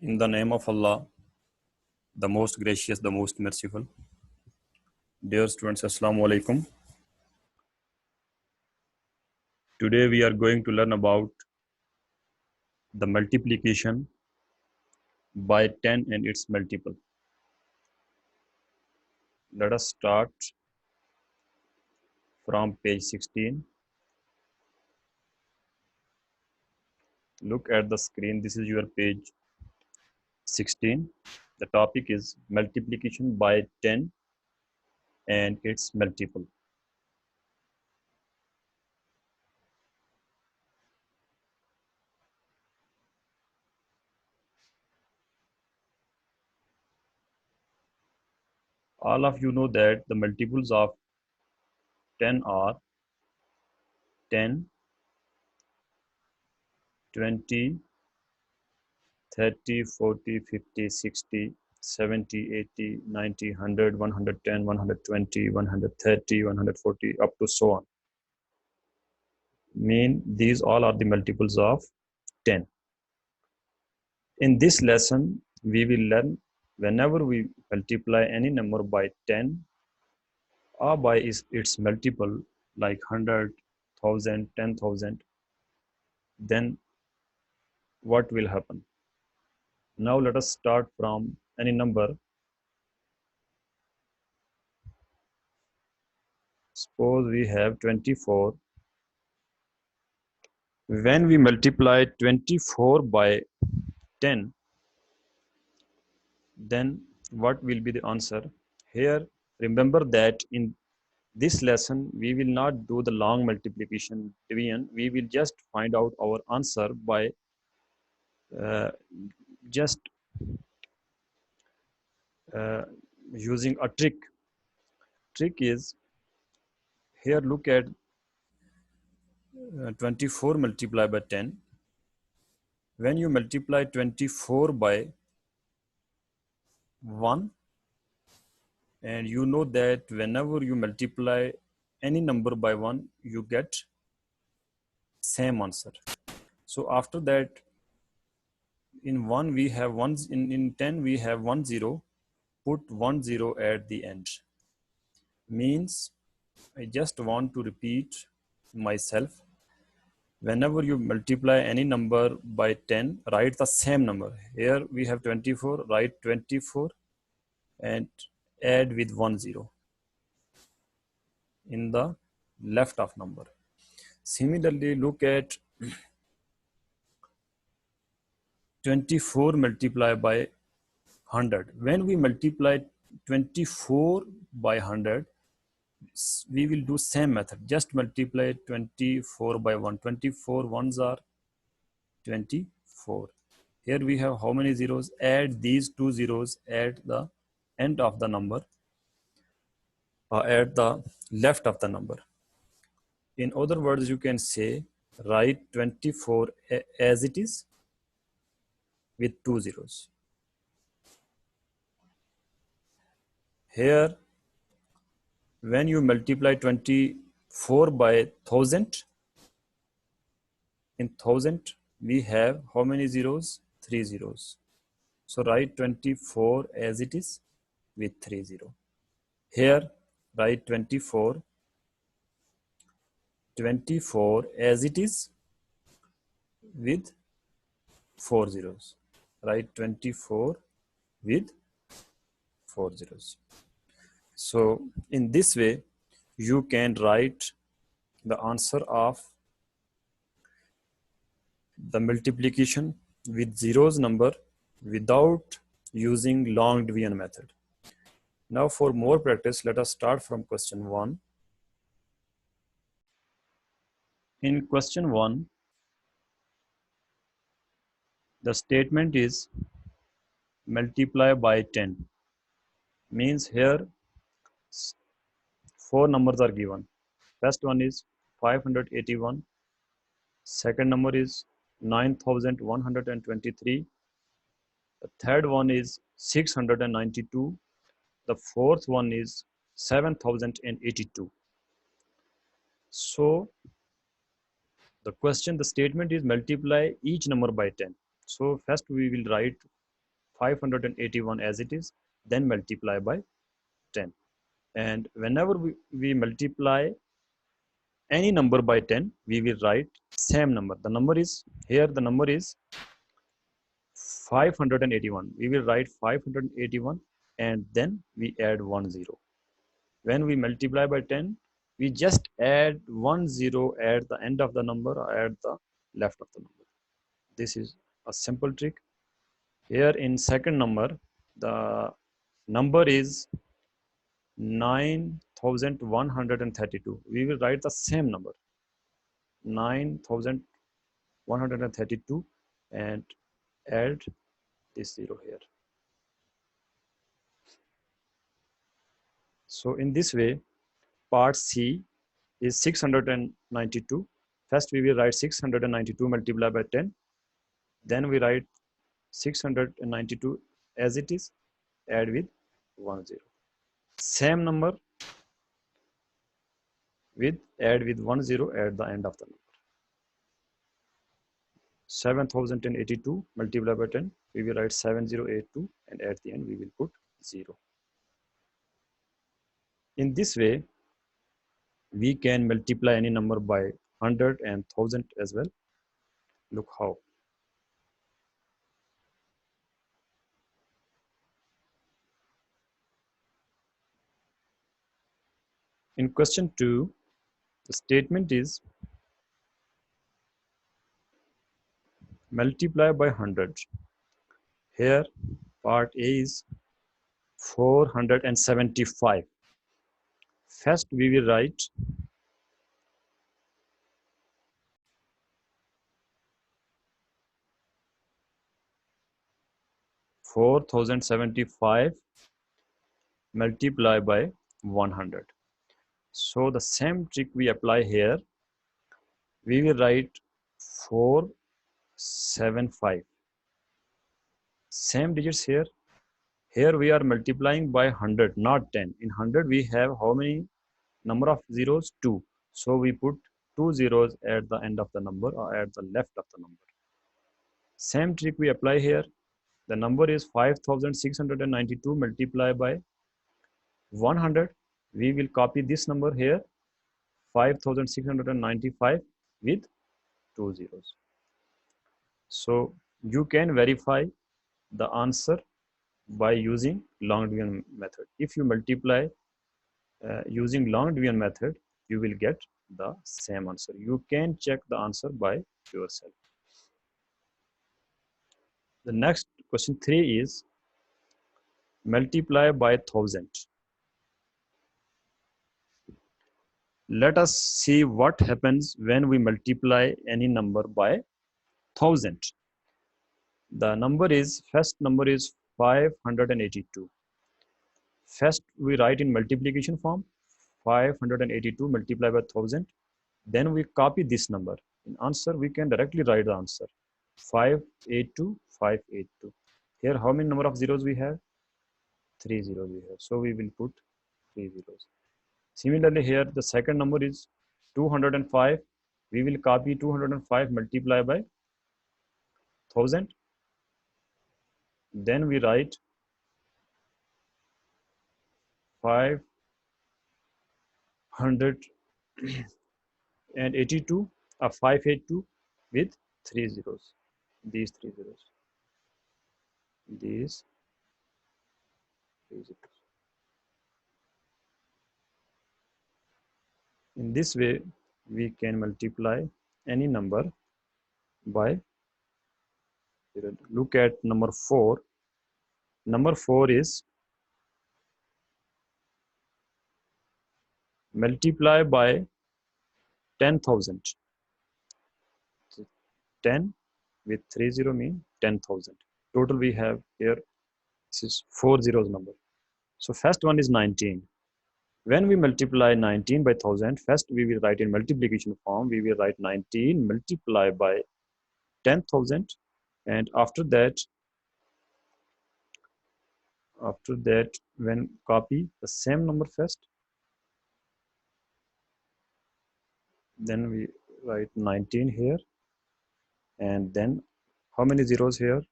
In the name of Allah, the most gracious, the most merciful. Dear students, Assalamu alaikum. Today we are going to learn about the multiplication by 10 and its multiple. Let us start from page 16. Look at the screen. This is your page 16. The topic is multiplication by 10 and its multiple. All of you know that the multiples of 10 are 10, 20, 30, 40, 50, 60, 70, 80, 90, 100, 110, 120, 130, 140, up to so on. Mean these all are the multiples of 10. In this lesson, we will learn whenever we multiply any number by 10 or by its multiple like 100, 1000, 10,000, then what will happen? Now let us start from any number. Suppose we have 24. When we multiply 24 by 10, then what will be the answer? Here, remember that in this lesson, we will not do the long multiplication division. We will just find out our answer by uh, just uh, using a trick. Trick is, here look at 24 multiplied by 10. When you multiply 24 by 1, and you know that whenever you multiply any number by 1, you get same answer. So after that, in 1 we have 1, in 10 we have 1 0. Put 1 0 at the end. Means I just want to repeat myself. Whenever you multiply any number by 10, write the same number. Here we have 24, write 24 and add with 1 0 in the left of number. Similarly, look at 24 multiplied by 100. When we multiply 24 by 100, we will do same method. Just multiply 24 by 1. 24 ones are 24. Here we have how many zeros? Add these two zeros at the end of the number, at the left of the number. In other words, you can say write 24 as it is with two zeros. Here, when you multiply 24 by 1000, in 1000 we have how many zeros? 3 zeros. So write 24 as it is with 3 0. Here write 24 as it is with 4 zeros. Write 24 with 4 zeros. So in this way, you can write the answer of the multiplication with zeros number without using long division method. Now for more practice, let us start from question 1. In question 1, the statement is multiply by 10. Means here 4 numbers are given. First one is 581. Second number is 9123. The third one is 692. The fourth one is 7082. So the statement is multiply each number by 10. So first we will write 581 as it is, then multiply by 10. And whenever we multiply any number by 10, we will write same number. The number is here, the number is 581. We will write 581 and then we add 10. When we multiply by 10, we just add 10 at the end of the number or at the left of the number. This is a simple trick. Here in second number, the number is 9132. We will write the same number, 9132, and add this 0 here. So in this way, part C is 692. First we will write 692 multiplied by 10. Then we write 692 as it is, add with 10. Same number with add with 10 at the end of the number. 7082 multiplied by 10. We will write 7082 and at the end we will put 0. In this way, we can multiply any number by 100 and 1000 as well. Look how. In question 2, the statement is multiply by 100. Here part A is 475. First we will write 4075 multiplied by 100. So the same trick we apply here. We will write 475. Same digits here. Here we are multiplying by 100, not 10. In 100 we have how many number of zeros? 2. So we put 2 zeros at the end of the number or at the left of the number. Same trick we apply here. The number is 5692 multiplied by 100. We will copy this number here, 5695 with 2 zeros. So you can verify the answer by using long division method. If you multiply using long division method, you will get the same answer. You can check the answer by yourself. The next question 3 is multiply by 1000. Let us see what happens when we multiply any number by 1000. The number is, first number is 582. First we write in multiplication form 582 multiplied by 1000. Then we copy this number. In answer we can directly write the answer 582 582. Here how many number of zeros we have? 3 zeros we have. So we will put 3 zeros. Similarly here the second number is 205. We will copy 205 multiplied by 1000. Then we write 582 or 582 with 3 zeros. These 3 zeros. These 3 zeros. In this way, we can multiply any number by 0. Look at number 4. Number 4 is multiply by 10,000. 10 with 3 0 mean 10,000. Total we have here, this is 4 zeros number. So first one is 19. When we multiply 19 by 1000, first we will write in multiplication form. We will write 19 multiplied by 10,000, and after that when copy the same number first, then we write 19 here, and then how many zeros here?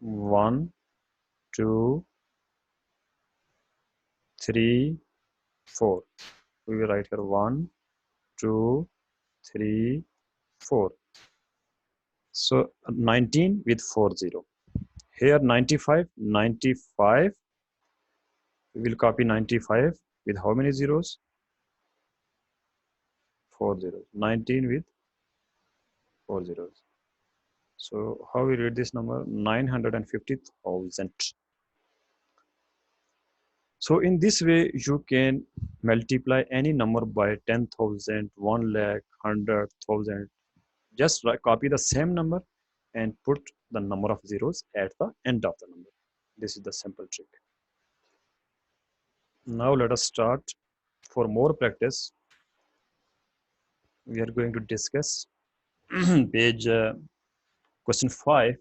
1, 2, 3, 4. We will write here 1, 2, 3, 4. So 19 with 40. Here 95, 95. We will copy 95 with how many zeros? 4 zeros. 19 with 4 zeros. So how we read this number? 950,000. So in this way, you can multiply any number by 10,000, 1 lakh, 100,000. Just copy the same number and put the number of zeros at the end of the number. This is the simple trick. Now let us start. For more practice, we are going to discuss page question 5.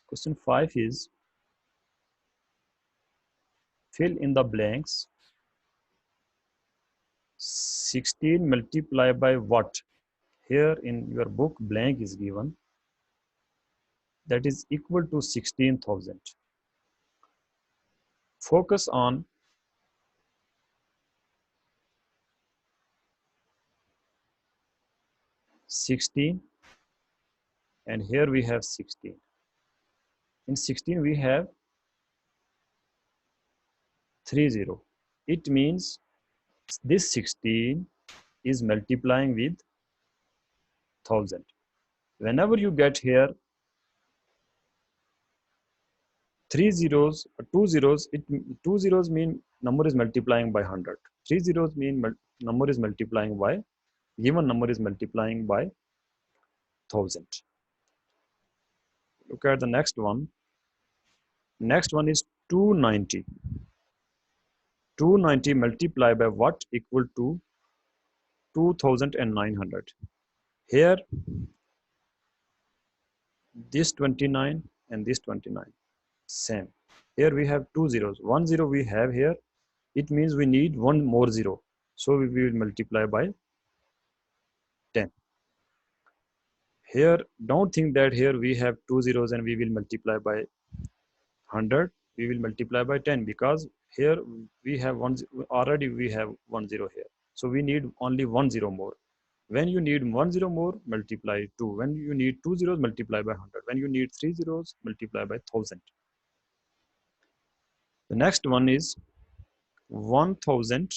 Question 5 is fill in the blanks. 16 multiplied by what? Here in your book blank is given, that is equal to 16,000. Focus on 16, and here we have 16. In 16 we have 30. It means this 16 is multiplying with 1000. Whenever you get here 3 zeros, 2 zeros, two zeros mean number is multiplying by 100. 3 zeros mean number is multiplying by, given number is multiplying by 1000. Look at the next one. Next one is 290. 290 multiplied by what equal to 2900. Here this 29 and this 29 same. Here we have two zeros. 1 zero we have here. It means we need one more zero. So we will multiply by 10. Here don't think that here we have two zeros and we will multiply by 100. We will multiply by 10 because here we have one, already we have 1 0 here. So we need only 1 0 more. When you need 1 0 more, multiply 2. When you need 2 zeros, multiply by 100. When you need 3 zeros, multiply by 1000. The next one is 1000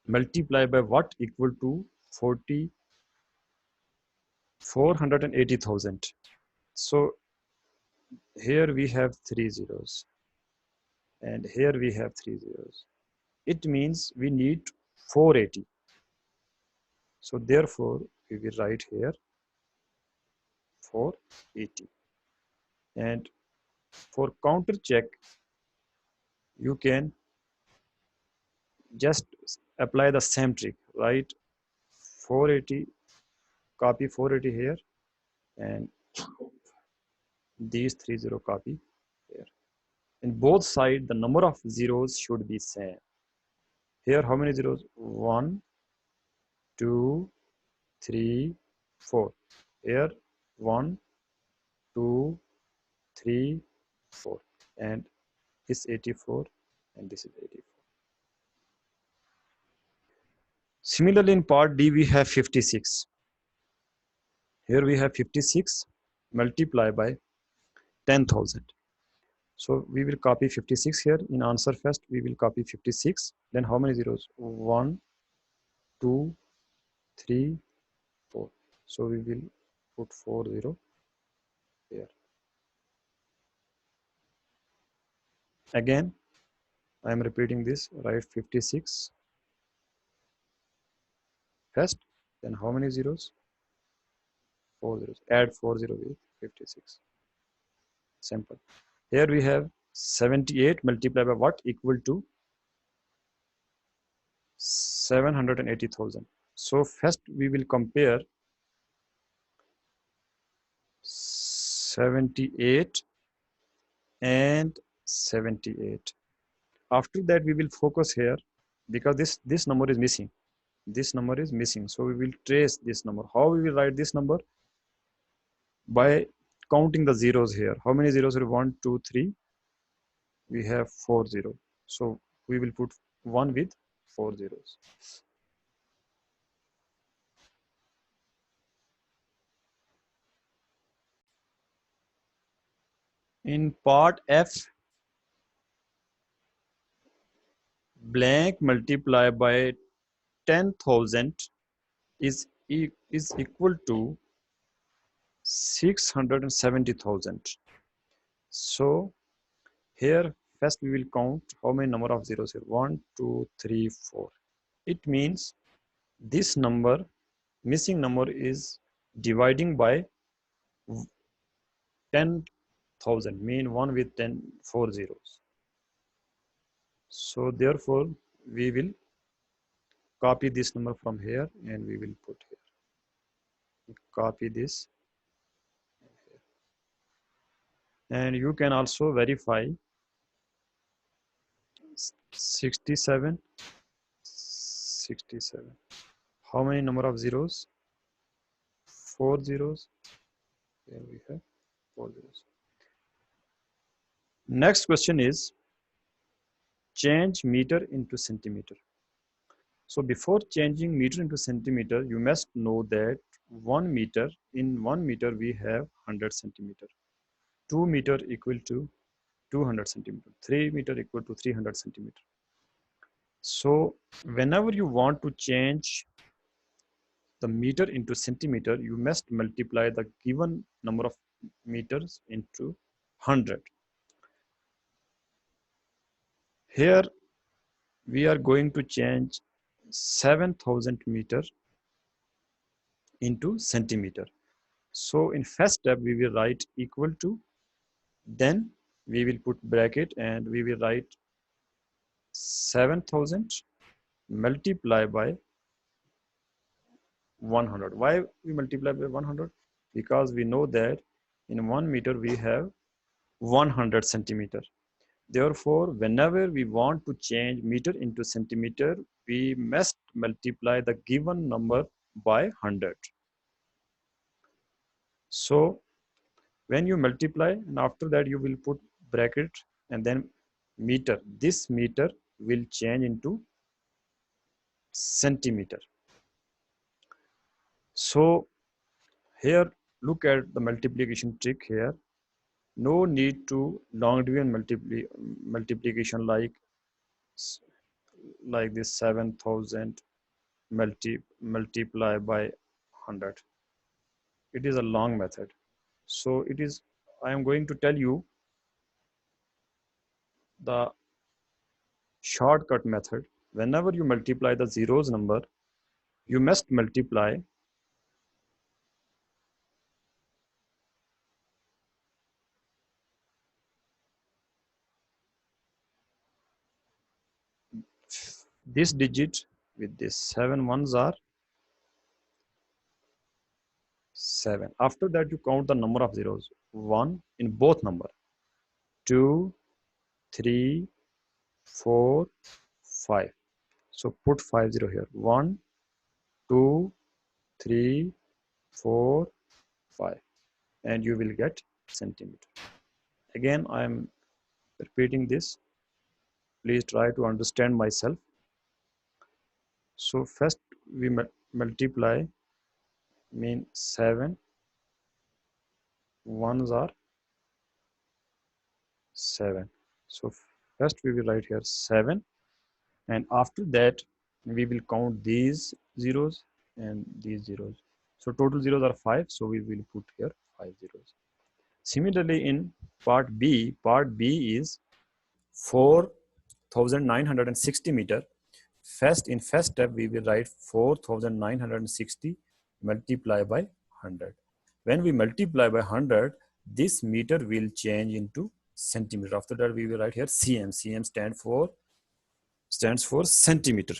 multiplied by what equal to 480,000. So here we have 3 zeros and here we have 3 zeros. It means we need 480. So therefore we will write here 480. And for counter check, you can just apply the same trick, right? 480, copy 480 here, and these 30 copy here. In both sides, the number of zeros should be same. Here, how many zeros? 1, 2, 3, 4. Here, 1, 2, 3, 4. And this 84, and this is 84. Similarly, in part D, we have 56. Here we have 56 multiplied by 10,000. So we will copy 56 here. In answer first, we will copy 56. Then how many zeros? 1, 2, 3, 4. So we will put 40 here. Again, I am repeating this. Write 56 first. Then how many zeros? 4 zeros. Add 40 with 56. Simple. Here we have 78 multiplied by what equal to 780,000. So first we will compare 78 and 78. After that we will focus here because this number is missing. this number is missing. So we will trace this number. How we will write this number? By counting the zeros here. How many zeros are 1, 2, 3? We have 4 zeros. So we will put 1 with 4 zeros. In part F, blank multiplied by 10,000 is equal to 670,000. So here first we will count how many number of zeros here. 1, 2, 3, 4. It means this number, missing number, is dividing by 10,000, mean 1 with 4 zeros. So therefore we will copy this number from here and we will put here. Copy this, and you can also verify 67. How many number of zeros? 4 zeros. Here we have 4 zeros. Next question is change meter into centimeter. So before changing meter into centimeter, you must know that 1 meter, in 1 meter we have 100 centimeter. 2 meter equal to 200 centimeter. 3 meter equal to 300 centimeter. So whenever you want to change the meter into centimeter, you must multiply the given number of meters into 100. Here we are going to change 7,000 meter into centimeter. So in first step we will write equal to, then we will put bracket and we will write 7,000 multiply by 100. Why we multiply by 100? Because we know that in 1 meter we have 100 centimeter. Therefore, whenever we want to change meter into centimeter, we must multiply the given number by 100. So when you multiply, and after that you will put bracket and then meter. This meter will change into centimeter. So here look at the multiplication trick here. No need to long division multiplication like this 7,000 multiply by 100. It is a long method. So it is, I am going to tell you the shortcut method. Whenever you multiply the zeros number, you must multiply this digit with this. 7 ones are 7. After that you count the number of zeros. 1 in both number. 2, 3, 4, 5. So put 5 0 here. 1, 2, 3, 4, 5. And you will get centimeter. Again, I am repeating this. Please try to understand myself. So first we multiply, mean 7 ones are 7. So first we will write here 7, and after that we will count these zeros and these zeros. So total zeros are 5, so we will put here 5 zeros. Similarly in part B is 4,960 meter. In first step we will write 4,960 multiply by 100. When we multiply by 100, this meter will change into centimeter. After that we will write here cm. Cm stands for centimeter.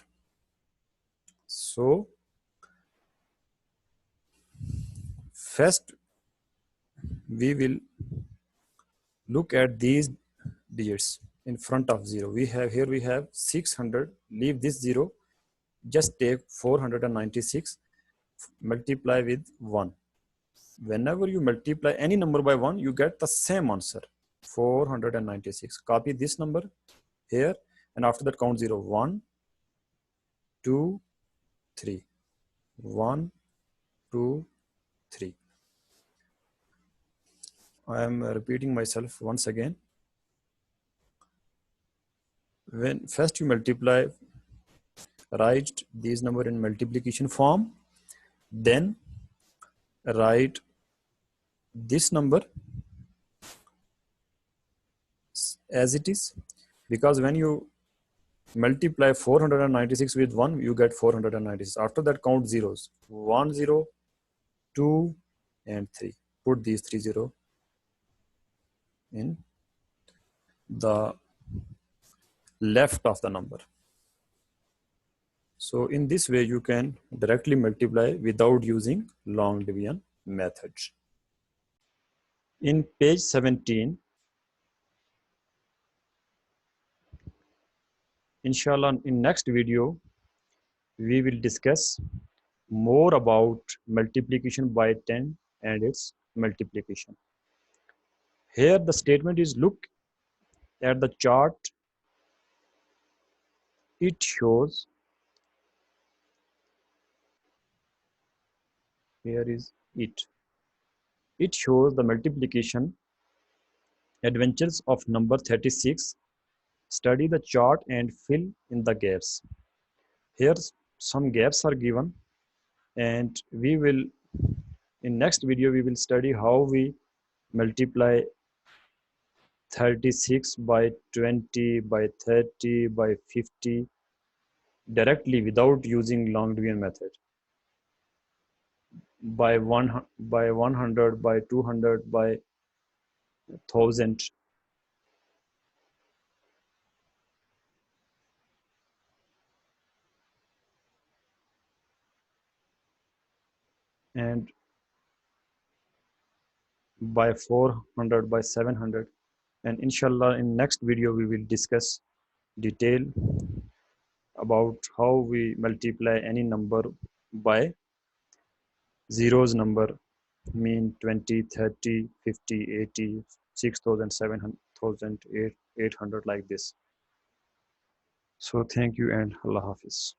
So first we will look at these digits in front of 0. We have 600. Leave this 0. just take 496, multiply with 1. Whenever you multiply any number by 1, you get the same answer, 496. Copy this number here, and after that count 0. 1, 2, 3. 1, 2, 3. I am repeating myself once again. When first you multiply, write these number in multiplication form, then write this number as it is, because when you multiply 496 with 1, you get 496. After that count zeros, 1, 0, 2, and 3. Put these 3 0 in the left of the number. So in this way you can directly multiply without using long division methods. In page 17, inshallah, in next video we will discuss more about multiplication by 10 and its multiplication. Here the statement is, look at the chart. It shows, here is it. It shows the multiplication adventures of number 36. Study the chart and fill in the gaps. Here some gaps are given, and we will, in next video we will study how we multiply 36 by 20 by 30 by 50 directly without using long division method, by 100 by 200 by 1000. And by 400 by 700. And inshallah in next video we will discuss detail about how we multiply any number by zeros number, mean 20, 30, 50, 80, 6000, 7,000, 800, like this. So thank you and Allah Hafiz.